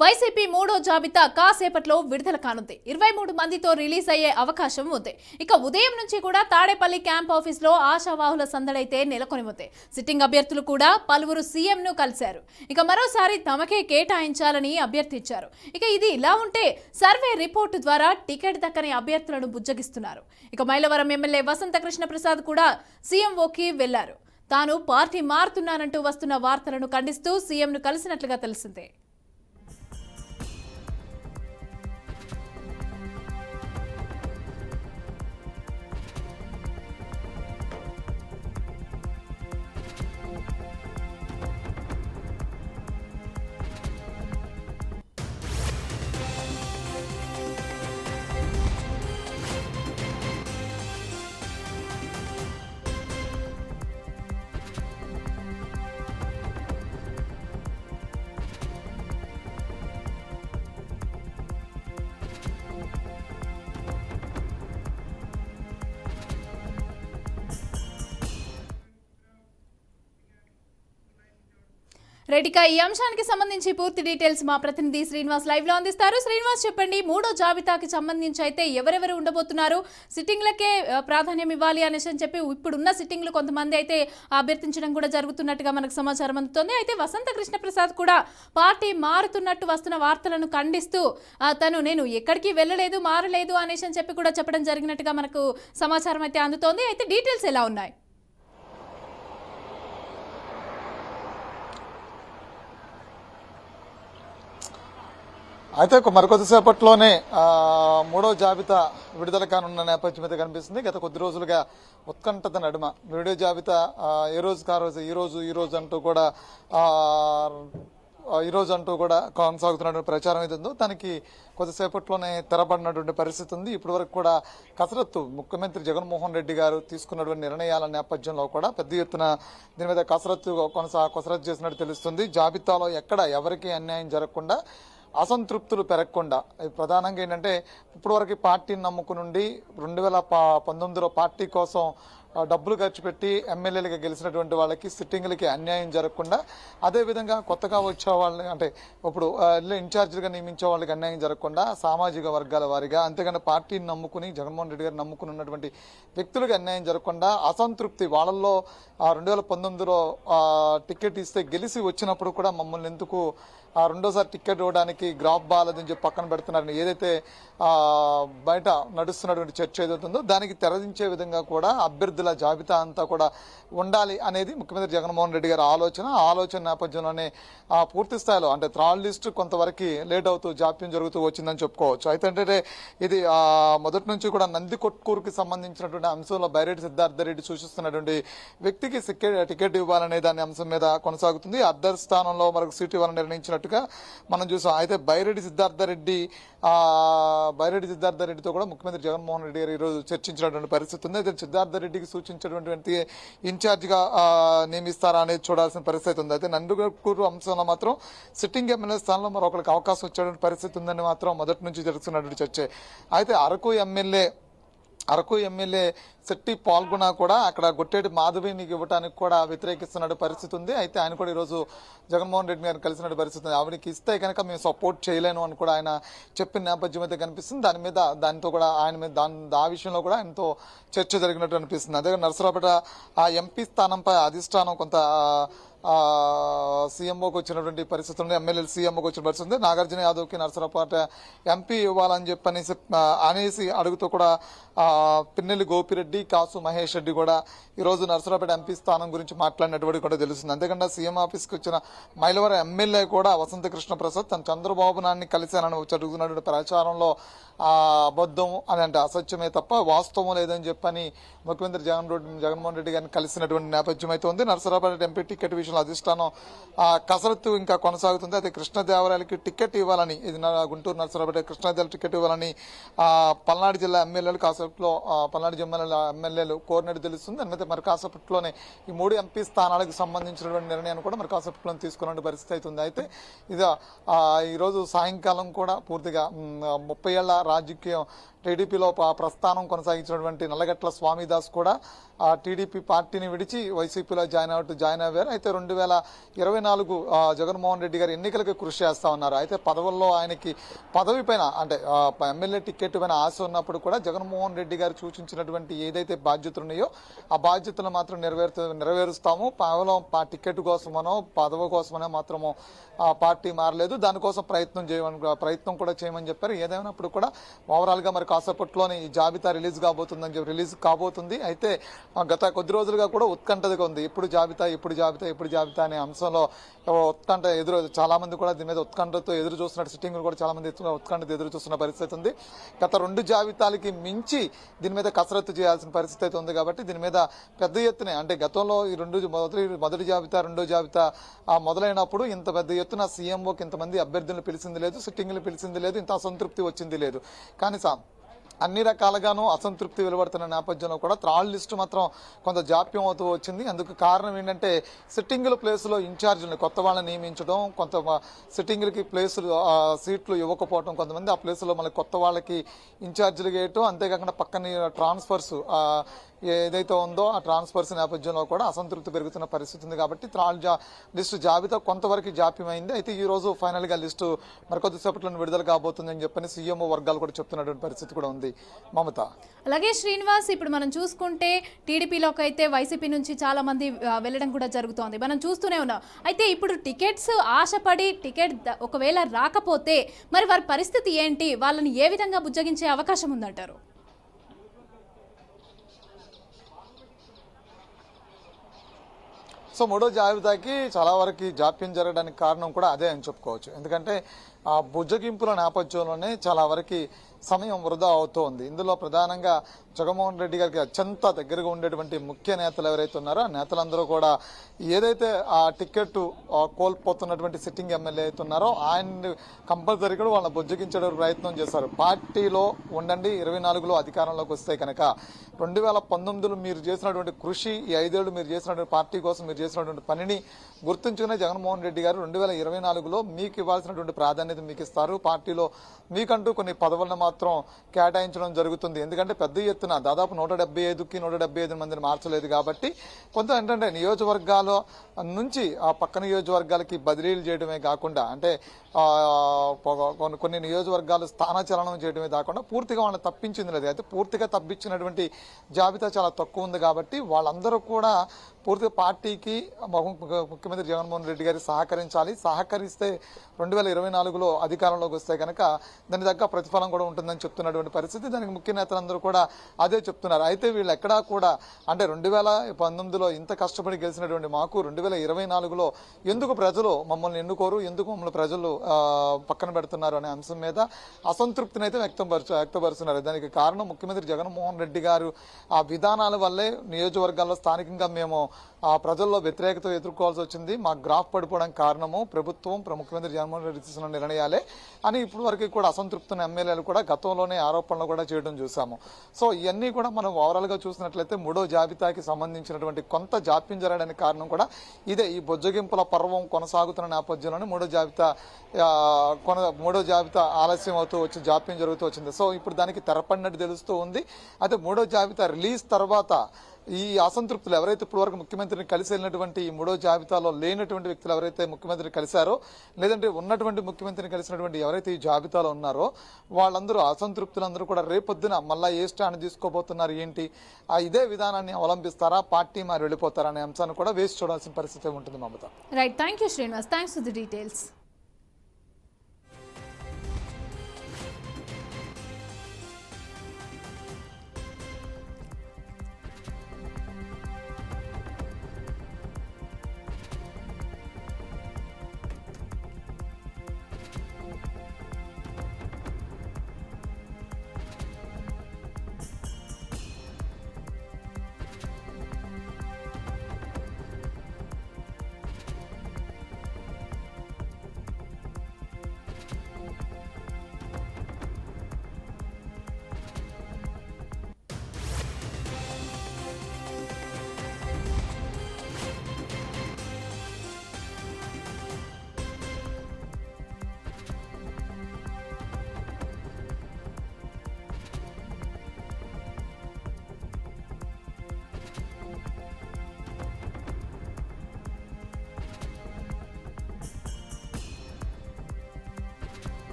YCP మూడో జాబితా కాసేపట్లో విడుదల కానుంది. 23 మందితో రిలీజ్ అయ్యే అవకాశం ఉంది. ఇక ఉదయం నుంచి కూడా తాడేపల్లి క్యాంప్ ఆఫీస్ లో ఆశావాహుల సందడైతే నెలకొని ఉంది. సిట్టింగ్ అభ్యర్థులు కూడా పలువురు సీఎం ను కలిశారు. ఇక మరోసారి తమకే కేటాయించాలని అభ్యర్థించారు. ఇక ఇది ఇలా ఉంటే సర్వే రిపోర్టు ద్వారా టికెట్ దక్కని అభ్యర్థులను బుజ్జగిస్తున్నారు. ఇక మైలవరం ఎమ్మెల్యే వసంత కృష్ణ ప్రసాద్ కూడా సీఎంఓకి వెళ్లారు. తాను పార్టీ మారుతున్నానంటూ వస్తున్న వార్తలను ఖండిస్తూ సీఎంను కలిసినట్లుగా తెలిసిందే. రెడ్డిక ఈ అంశానికి సంబంధించి పూర్తి డీటెయిల్స్ మా ప్రతినిధి శ్రీనివాస్ లైవ్ లో అందిస్తారు. శ్రీనివాస్ చెప్పండి, మూడో జాబితాకి సంబంధించి అయితే ఎవరెవరు ఉండబోతున్నారు, సిట్టింగ్లకే ప్రాధాన్యం ఇవ్వాలి అనేసి అని చెప్పి ఇప్పుడున్న సిట్టింగ్లు కొంతమంది అయితే అభ్యర్థించడం కూడా జరుగుతున్నట్టుగా మనకు సమాచారం అందుతోంది. అయితే వసంత కృష్ణ ప్రసాద్ కూడా పార్టీ మారుతున్నట్టు వస్తున్న వార్తలను ఖండిస్తూ నేను ఎక్కడికి వెళ్ళలేదు, మారలేదు అనేసి అని చెప్పి కూడా చెప్పడం జరిగినట్టుగా మనకు సమాచారం అయితే అందుతోంది. అయితే డీటెయిల్స్ ఎలా ఉన్నాయి? అయితే మరికొద్దిసేపట్లోనే మూడో జాబితా విడుదల కానున్న నేపథ్యం అయితే కనిపిస్తుంది. గత కొద్ది రోజులుగా ఉత్కంఠత నడుమ వీడియో జాబితా ఏ రోజు కారోజు ఈ రోజు అంటూ కూడా కొనసాగుతున్నటువంటి ప్రచారం అయితే ఉందో దానికి కొద్దిసేపట్లోనే తెరబడినటువంటి పరిస్థితి ఉంది. ఇప్పటి వరకు కూడా కసరత్తు ముఖ్యమంత్రి జగన్మోహన్ రెడ్డి గారు తీసుకున్నటువంటి నిర్ణయాల నేపథ్యంలో కూడా పెద్ద ఎత్తున దీని మీద కసరత్తు చేసినట్టు తెలుస్తుంది. జాబితాలో ఎక్కడ ఎవరికి అన్యాయం జరగకుండా, అసంతృప్తులు పెరగకుండా, ప్రధానంగా ఏంటంటే ఇప్పటివరకు పార్టీని నమ్ముకునుండి 2019లో పార్టీ కోసం డబ్బులు ఖర్చు పెట్టి ఎమ్మెల్యేలుగా గెలిచినటువంటి వాళ్ళకి సిట్టింగ్లకి అన్యాయం జరగకుండా, అదేవిధంగా కొత్తగా వచ్చే వాళ్ళని అంటే ఇప్పుడు ఇన్ఛార్జిగా నియమించే వాళ్ళకి అన్యాయం జరగకుండా, సామాజిక వర్గాల వారిగా అంతేగాని పార్టీని నమ్ముకుని జగన్మోహన్ రెడ్డి గారు నమ్ముకుని ఉన్నటువంటి వ్యక్తులకు అన్యాయం జరగకుండా, అసంతృప్తి వాళ్ళల్లో 2019లో టికెట్ ఇస్తే గెలిచి వచ్చినప్పుడు కూడా మమ్మల్ని ఎందుకు రెండోసారి టికెట్ ఇవ్వడానికి గ్రాఫ్ బాలేదని చెప్పి పక్కన పెడుతున్నారని ఏదైతే బయట నడుస్తున్నటువంటి చర్చ ఏదవుతుందో దానికి తెరదించే విధంగా కూడా అభ్యర్థుల జాబితా అంతా కూడా ఉండాలి అనేది ముఖ్యమంత్రి జగన్మోహన్ రెడ్డి గారి ఆలోచన నేపథ్యంలోనే పూర్తి స్థాయిలో అంటే థర్డ్ లిస్ట్ కొంతవరకు లేట్ అవుతూ జాప్యం జరుగుతూ వచ్చిందని చెప్పుకోవచ్చు. అయితే అంటే ఇది మొదటి నుంచి కూడా నందికొట్కూరుకి సంబంధించినటువంటి అంశంలో బైరెడ్డి సిద్ధార్థ రెడ్డి సూచిస్తున్నటువంటి వ్యక్తికి టికెట్ ఇవ్వాలనే దాని అంశం మీద కొనసాగుతుంది. అద్దర్ స్థానంలో మరొక సీటు ఇవ్వాలని నిర్ణయించినట్టుగా మనం చూసాం. అయితే బైరెడ్డి సిద్ధార్థ రెడ్డితో కూడా ముఖ్యమంత్రి జగన్మోహన్ రెడ్డి గారు ఈరోజు చర్చించినటువంటి పరిస్థితి ఉంది. అయితే సిద్ధార్థ రెడ్డికి సూచించినటువంటి ఇన్ఛార్జిగా నియమిస్తారా అనేది చూడాల్సిన పరిస్థితి ఉంది. అయితే నందికొట్కూరు అంశంలో మాత్రం సిట్టింగ్ ఎమ్మెల్యే స్థానంలో మరొకరికి అవకాశం వచ్చేటువంటి పరిస్థితి ఉందని మాత్రం మొదటి నుంచి జరుగుతున్నటువంటి చర్చే. అయితే అరకు ఎమ్మెల్యే శెట్టి పాల్గొన్నా కూడా అక్కడ గొట్టేటి మాధవిని ఇవ్వడానికి కూడా వ్యతిరేకిస్తున్న పరిస్థితి ఉంది. అయితే ఆయన కూడా ఈరోజు జగన్మోహన్ రెడ్డి గారిని కలిసిన పరిస్థితి ఉంది. ఆవిడకి ఇస్తే కనుక మేము సపోర్ట్ చేయలేను అని కూడా ఆయన చెప్పిన నేపథ్యం అయితే కనిపిస్తుంది. దానితో కూడా ఆయన మీద ఆ విషయంలో కూడా ఆయనతో చర్చ జరిగినట్టు అనిపిస్తుంది. అదే నరసరావుపేట ఆ ఎంపీ స్థానంపై అధిష్టానం కొంత సీఎంఓకి వచ్చినటువంటి పరిస్థితి ఉంది. ఎమ్మెల్యేలు సీఎంఓకి వచ్చిన పరిస్థితి ఉంది. నాగార్జున యాదవ్కి నరసరావుపేట ఎంపీ ఇవ్వాలని చెప్పి అనేసి అడుగుతూ కూడా పిన్నెల్లి గోపిరెడ్డి, కాసు మహేష్ రెడ్డి కూడా ఈరోజు నరసరావుపేట ఎంపీ స్థానం గురించి మాట్లాడినటువంటి కూడా తెలుస్తుంది. అంతేకాకుండా సీఎం ఆఫీస్కి వచ్చిన మైలవరం ఎమ్మెల్యే కూడా వసంత కృష్ణ ప్రసాద్ తన చంద్రబాబు నాయుడిని కలిశానని జరుగుతున్నటువంటి ప్రచారంలో అబద్ధం అని అంటే అసత్యమే తప్ప వాస్తవం లేదని చెప్పని ముఖ్యమంత్రి జగన్మోహన్ రెడ్డి గారిని కలిసినటువంటి నేపథ్యం అయితే ఉంది. నరసరావుపేట ఎంపీ టికెట్ విషయంలో అధిష్టానం కసరత్తు ఇంకా కొనసాగుతుంది. అయితే కృష్ణదేవరాయలకి టికెట్ ఇవ్వాలని, ఇది గుంటూరు నరసరావుపేట కృష్ణదేవరాయల టికెట్ ఇవ్వాలని పల్నాడు జిల్లా ఎమ్మెల్యేలు కాసేపట్లో పల్నాడు జిల్లా ఎమ్మెల్యేలు కోరినట్టు తెలుస్తుంది. అయితే మరి కాసేపట్లోనే ఈ 3 ఎంపీ స్థానాలకు సంబంధించినటువంటి నిర్ణయాన్ని కూడా మరి కాసేపట్లో తీసుకున్న పరిస్థితి అవుతుంది. అయితే ఇది ఈరోజు సాయంకాలం కూడా పూర్తిగా 30 ఏళ్ల రాజకీయం టీడీపీలో ప్రస్థానం కొనసాగించినటువంటి నల్లగట్ల స్వామిదాస్ కూడా ఆ టీడీపీ పార్టీని విడిచి వైసీపీలో జాయిన్ అయ్యారు. అయితే 2024 జగన్మోహన్ రెడ్డి గారు ఎన్నికలకు కృషి చేస్తా ఉన్నారు. అయితే పదవుల్లో ఆయనకి పదవి పైన అంటే ఎమ్మెల్యే టికెట్ పైన ఆశ ఉన్నప్పుడు కూడా జగన్మోహన్ రెడ్డి గారు సూచించినటువంటి ఏదైతే బాధ్యతలు ఉన్నాయో ఆ బాధ్యతలు మాత్రం నెరవేరుస్తాము. కేవలం టికెట్ కోసమనో పదవి కోసమనో మాత్రమో పార్టీ మారలేదు, దానికోసం ప్రయత్నం కూడా చేయమని చెప్పారు. ఏదైనప్పుడు కూడా ఓవరాల్గా మరి కాసేపట్లోనే ఈ జాబితా రిలీజ్ కాబోతుంది. అయితే గత కొద్ది రోజులుగా కూడా ఉత్కంఠగా ఉంది. ఎప్పుడు జాబితా అనే అంశంలో ఉత్కంఠ చాలా మంది కూడా దీని మీద ఉత్కంఠతో ఎదురు చూస్తున్నట్టు సిట్టింగ్ కూడా చాలా మంది ఉత్కంఠతో ఎదురు చూస్తున్న పరిస్థితి ఉంది. గత 2 జాబితాలకి మించి దీని మీద కసరత్తు చేయాల్సిన పరిస్థితి అయితే ఉంది. కాబట్టి దీని మీద పెద్ద ఎత్తున అంటే గతంలో ఈ మొదటి జాబితా రెండో జాబితా మొదలైనప్పుడు ఇంత పెద్ద ఎత్తున సీఎంఓకి ఇంతమంది అభ్యర్థులను పిలిచింది లేదు, సిట్టింగ్లు పిలిచింది లేదు, ఇంత అసంతృప్తి వచ్చింది లేదు. కానీ అన్ని రకాలుగాను అసంతృప్తి వెలువడుతున్న నేపథ్యంలో కూడా త్రాల్ లిస్టు మాత్రం కొంత జాప్యం అవుతూ వచ్చింది. అందుకు కారణం ఏంటంటే సిట్టింగుల ప్లేసులో ఇన్ఛార్జీలను కొత్త వాళ్ళని నియమించడం, కొంత సిట్టింగులకి సీట్లు ఇవ్వకపోవడం, కొంతమంది ఆ ప్లేసులో మళ్ళీ కొత్త వాళ్ళకి ఇన్ఛార్జీలు వేయటం, అంతేకాకుండా పక్కన ట్రాన్స్ఫర్స్ ఏదైతే ఉందో ఆ ట్రాన్స్ఫర్స్ నేపథ్యంలో కూడా అసంతృప్తి పెరుగుతున్న పరిస్థితి ఉంది. కాబట్టి లిస్టు జాబితా కొంతవరకు జాప్యమైంది. అయితే ఈ రోజు ఫైనల్గా లిస్టు మరికొద్దిసేపట్లో విడుదల కాబోతుందని చెప్పని సీఎంఓ వర్గాలు కూడా చెప్తున్నటువంటి పరిస్థితి కూడా ఉంది. మమత, అలాగే శ్రీనివాస్, ఇప్పుడు మనం చూసుకుంటే టీడీపీలోకి అయితే వైసీపీ నుంచి చాలా మంది వెళ్ళడం కూడా జరుగుతోంది, మనం చూస్తూనే ఉన్నాం. అయితే ఇప్పుడు టికెట్స్ ఆశపడి టికెట్ ఒకవేళ రాకపోతే మరి వారి పరిస్థితి ఏంటి, వాళ్ళని ఏ విధంగా బుజ్జగించే అవకాశం ఉందంటారు? సో మూడో జాబితాకి చాలా వరకు జాప్యం జరగడానికి కారణం కూడా అదే అని చెప్పుకోవచ్చు. ఎందుకంటే ఆ బుజ్జగింపుల నేపథ్యంలోనే చాలా వరకు సమయం వృధా అవుతోంది. ఇందులో ప్రధానంగా జగన్మోహన్ రెడ్డి గారికి అత్యంత దగ్గరగా ఉండేటువంటి ముఖ్య నేతలు ఎవరైతే ఉన్నారో ఆ నేతలందరూ కూడా ఏదైతే ఆ టికెట్ కోల్పోతున్నటువంటి సిట్టింగ్ ఎమ్మెల్యే అయితే ఉన్నారో ఆయన కంపల్సరీ కూడా వాళ్ళని బుజ్జగించడానికి ప్రయత్నం చేశారు. పార్టీలో ఉండండి, 24లో అధికారంలోకి వస్తే కనుక 2019లో మీరు చేసినటువంటి కృషి, ఈ 5 ఏళ్ళు మీరు చేసినటువంటి పార్టీ కోసం మీరు చేసినటువంటి పనిని గుర్తుంచుకునే జగన్మోహన్ రెడ్డి గారు 2024లో మీకు ఇవ్వాల్సినటువంటి ప్రాధాన్యత మీకు ఇస్తారు. పార్టీలో మీకంటూ కొన్ని పదవులను మాత్రం కేటాయించడం జరుగుతుంది. ఎందుకంటే పెద్ద ఎత్తున దాదాపు 175కి 175 మందిని మార్చలేదు కాబట్టి కొంత ఏంటంటే నియోజకవర్గాల నుంచి ఆ పక్క నియోజకవర్గాలకి బదిలీలు చేయడమే కాకుండా అంటే కొన్ని నియోజకవర్గాలు స్థానచలనం చేయడమే కాకుండా పూర్తిగా వాళ్ళని తప్పించింది లేదు. అయితే పూర్తిగా తప్పించినటువంటి జాబితా చాలా తక్కువ ఉంది. కాబట్టి వాళ్ళందరూ కూడా పూర్తిగా పార్టీకి ముఖ్యమంత్రి జగన్మోహన్ రెడ్డి గారికి సహకరించాలి. సహకరిస్తే 2024లో అధికారంలోకి వస్తే కనుక దాని తగ్గ ప్రతిఫలం కూడా ఉంటుందని చెప్తున్నటువంటి పరిస్థితి. దానికి ముఖ్య నేతలందరూ కూడా అదే చెప్తున్నారు. అయితే వీళ్ళు ఎక్కడా కూడా అంటే 2019లో ఇంత కష్టపడి గెలిచినటువంటి మాకు 2024లో ఎందుకు ప్రజలు మమ్మల్ని ఎన్నుకోరు, ఎందుకు మమ్మల్ని ప్రజలు పక్కన పెడుతున్నారు అనే అంశం మీద అసంతృప్తిని అయితే వ్యక్తపరుస్తున్నారు. దానికి కారణం ముఖ్యమంత్రి జగన్మోహన్ రెడ్డి గారు ఆ విధానాల వల్లే నియోజకవర్గాల్లో స్థానికంగా మేము ఆ ప్రజల్లో వ్యతిరేకత ఎదుర్కోవాల్సి వచ్చింది. మా గ్రాఫ్ పడిపోవడానికి కారణము ప్రభుత్వం, ముఖ్యమంత్రి జగన్మోహన్ రెడ్డి తీసుకున్న నిర్ణయాలే అని ఇప్పుడు వరకు కూడా అసంతృప్తిని ఎమ్మెల్యేలు కూడా గతంలోనే ఆరోపణలు కూడా చేయడం చూసాము. సో ఇవన్నీ కూడా మనం ఓవరాల్గా చూసినట్లయితే మూడో జాబితాకి సంబంధించినటువంటి కొంత జాప్యం జరగడానికి కారణం కూడా ఇదే. ఈ బొజ్జగింపుల పర్వం కొనసాగుతున్న నేపథ్యంలోనే మూడో జాబితా ఆలస్యం అవుతూ వచ్చి జాప్యం జరుగుతూ వచ్చింది. సో ఇప్పుడు దానికి తెరపడినట్టు తెలుస్తూ ఉంది. అయితే మూడో జాబితా రిలీజ్ తర్వాత ఈ అసంతృప్తులు ఎవరైతే ఇప్పుడు వరకు ముఖ్యమంత్రిని కలిసి వెళ్ళినటువంటి ఈ మూడో జాబితాలో లేనటువంటి వ్యక్తులు ఎవరైతే ముఖ్యమంత్రిని కలిశారో లేదంటే ఉన్నటువంటి ముఖ్యమంత్రిని కలిసినటువంటి ఎవరైతే ఈ జాబితాలో ఉన్నారో వాళ్ళందరూ అసంతృప్తులందరూ కూడా రేపొద్దున మళ్ళీ ఏ స్టాండ్ తీసుకోబోతున్నారు, ఏంటి ఇదే విధానాన్ని అవలంబిస్తారా, పార్టీ మారి వెళ్ళిపోతారా అనే అంశాన్ని కూడా వేసి చూడాల్సిన పరిస్థితి ఉంటుంది. Mamata, right, thank you Srinivas, thanks for the details.